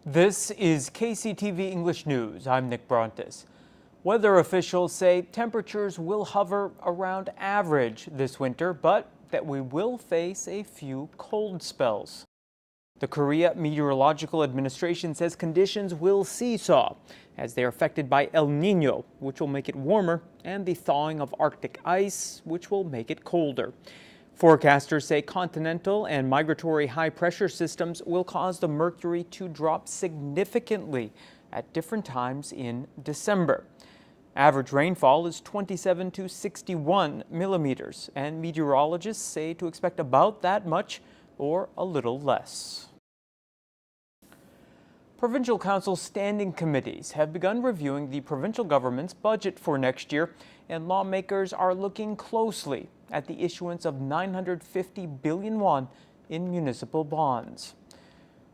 This is KCTV English News. I'm Nick Brontes. Weather officials say temperatures will hover around average this winter, but that we will face a few cold spells. The Korea Meteorological Administration says conditions will seesaw as they are affected by El Niño, which will make it warmer, and the thawing of Arctic ice, which will make it colder. Forecasters say continental and migratory high-pressure systems will cause the mercury to drop significantly at different times in December. Average rainfall is 27 to 61 millimeters, and meteorologists say to expect about that much or a little less. Provincial Council standing committees have begun reviewing the provincial government's budget for next year, and lawmakers are looking closely at the issuance of 950 billion won in municipal bonds.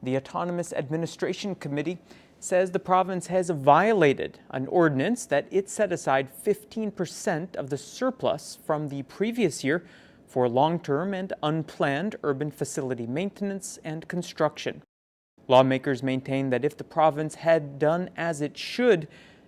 The Autonomous Administration Committee says the province has violated an ordinance that it set aside 15% of the surplus from the previous year for long-term and unplanned urban facility maintenance and construction. Lawmakers maintain that if the province had done as it should,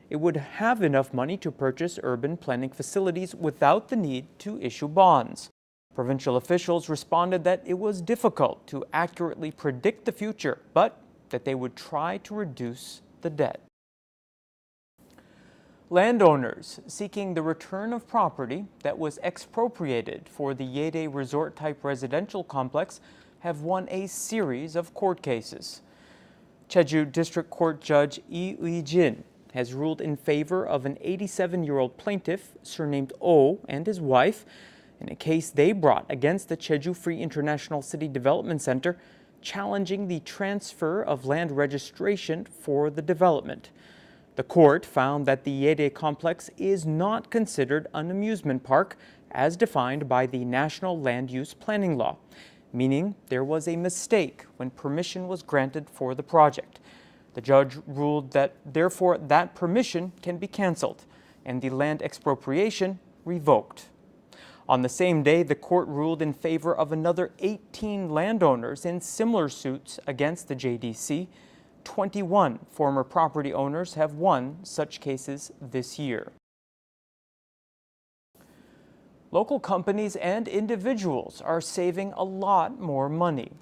it would have enough money to purchase urban planning facilities without the need to issue bonds. Provincial officials responded that it was difficult to accurately predict the future, but that they would try to reduce the debt. Landowners seeking the return of property that was expropriated for the Jeju resort-type residential complex have won a series of court cases. Jeju District Court Judge Lee Ui-jin has ruled in favor of an 87-year-old plaintiff surnamed Oh and his wife in a case they brought against the Jeju Free International City Development Center, challenging the transfer of land registration for the development. The court found that the Jeju complex is not considered an amusement park as defined by the National Land Use Planning Law, meaning there was a mistake when permission was granted for the project. The judge ruled that, therefore, that permission can be canceled and the land expropriation revoked. On the same day, the court ruled in favor of another 18 landowners in similar suits against the JDC. 21 former property owners have won such cases this year. Local companies and individuals are saving a lot more money.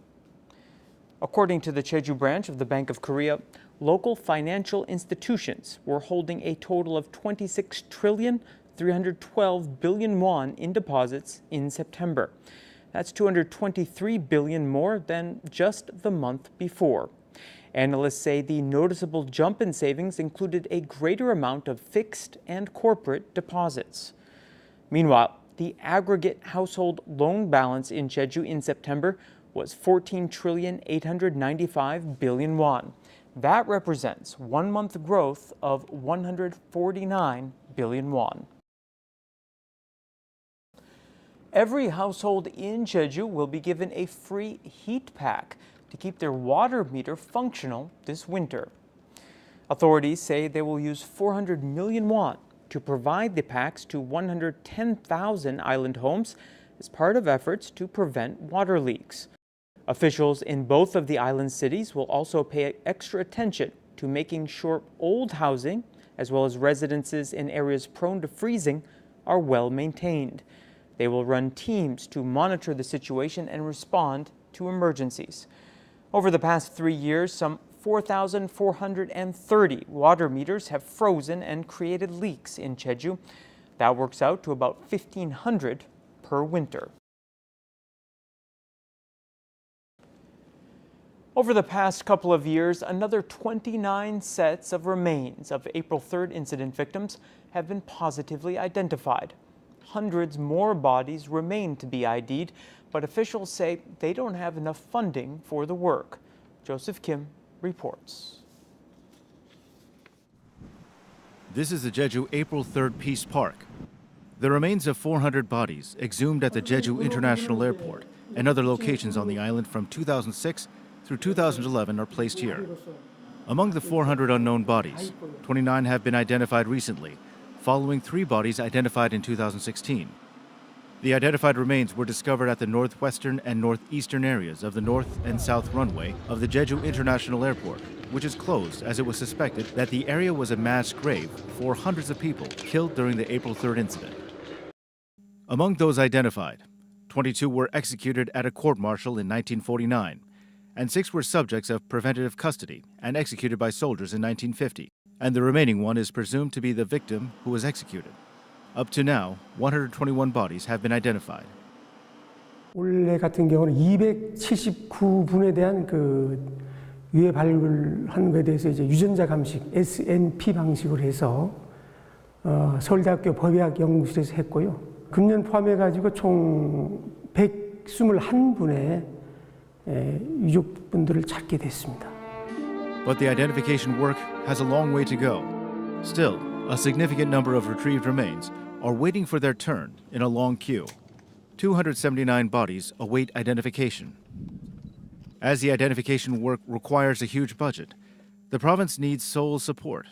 According to the Jeju branch of the Bank of Korea, local financial institutions were holding a total of 26,312 billion won in deposits in September. That's 223 billion more than just the month before. Analysts say the noticeable jump in savings included a greater amount of fixed and corporate deposits. Meanwhile, the aggregate household loan balance in Jeju in September was 14,895 billion won. That represents 1 month growth of 149 billion won. Every household in Jeju will be given a free heat pack to keep their water meter functional this winter. Authorities say they will use 400 million won to provide the packs to 110,000 island homes as part of efforts to prevent water leaks. Officials in both of the island cities will also pay extra attention to making sure old housing, as well as residences in areas prone to freezing, are well maintained. They will run teams to monitor the situation and respond to emergencies. Over the past 3 years, some 4,430 water meters have frozen and created leaks in Jeju. That works out to about 1,500 per winter. Over the past couple of years, another 29 sets of remains of April 3rd incident victims have been positively identified. Hundreds more bodies remain to be ID'd, but officials say they don't have enough funding for the work. Joseph Kim reports. This is the Jeju April 3rd Peace Park. The remains of 400 bodies exhumed at the Jeju International Airport and other locations on the island from 2006 through 2011 are placed here. Among the 400 unknown bodies, 29 have been identified recently, following 3 bodies identified in 2016. The identified remains were discovered at the northwestern and northeastern areas of the north and south runway of the Jeju International Airport, which is closed as it was suspected that the area was a mass grave for hundreds of people killed during the April 3rd incident. Among those identified, 22 were executed at a court-martial in 1949, and 6 were subjects of preventative custody and executed by soldiers in 1950, and the remaining one is presumed to be the victim who was executed. Up to now, 121 bodies have been identified. 올해 같은 경우는 279분에 대한 유해 발굴한 것에 대해서 이제 유전자 감식 SNP 방식으로 해서 서울대학교 법의학 연구실에서 했고요. 금년 포함해 가지고 총 121분의 유족분들을 찾게 됐습니다. But the identification work has a long way to go. Still, a significant number of retrieved remains are waiting for their turn in a long queue. 279 bodies await identification. As the identification work requires a huge budget, the province needs Seoul's support.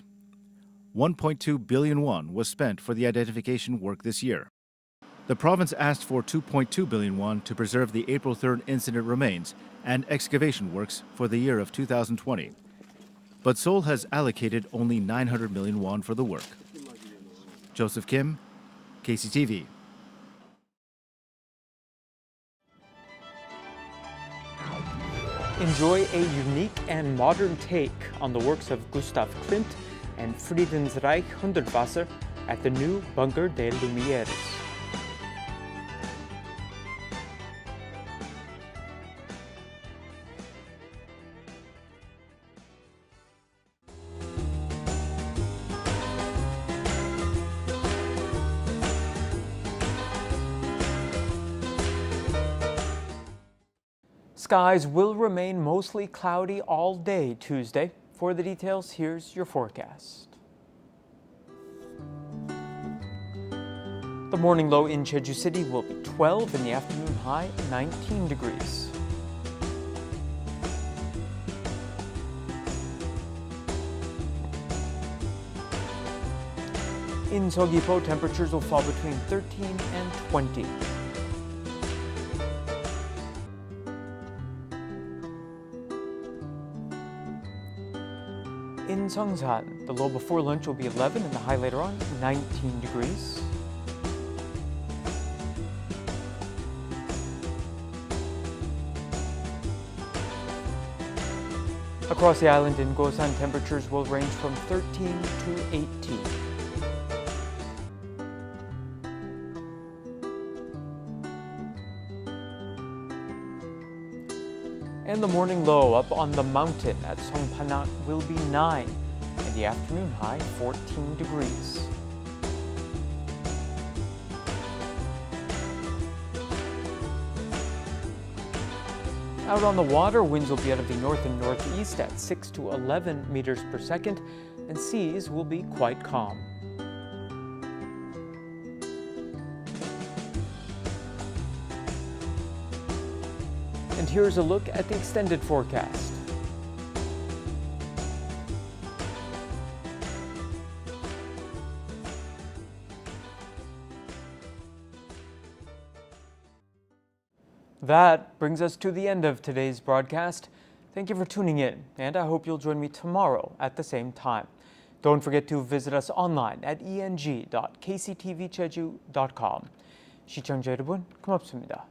1.2 billion won was spent for the identification work this year. The province asked for 2.2 billion won to preserve the April 3rd incident remains and excavation works for the year of 2020. But Seoul has allocated only 900 million won for the work. Joseph Kim, KCTV. Enjoy a unique and modern take on the works of Gustav Klimt and Friedensreich Hundertwasser at the new Bunker des Lumières. Skies will remain mostly cloudy all day Tuesday. For the details, here's your forecast. The morning low in Jeju City will be 12 and the afternoon high 19 degrees. In Seogwipo, temperatures will fall between 13 and 20. In Seongsan, the low before lunch will be 11 and the high later on 19 degrees. Across the island in Gosan, temperatures will range from 13 to 18. And the morning low up on the mountain at Songpanak will be 9 and the afternoon high 14 degrees. Out on the water, winds will be out of the north and northeast at 6 to 11 meters per second, and seas will be quite calm. And here's a look at the extended forecast. That brings us to the end of today's broadcast. Thank you for tuning in, and I hope you'll join me tomorrow at the same time. Don't forget to visit us online at eng.kctvjeju.com. 시청자 여러분, 고맙습니다.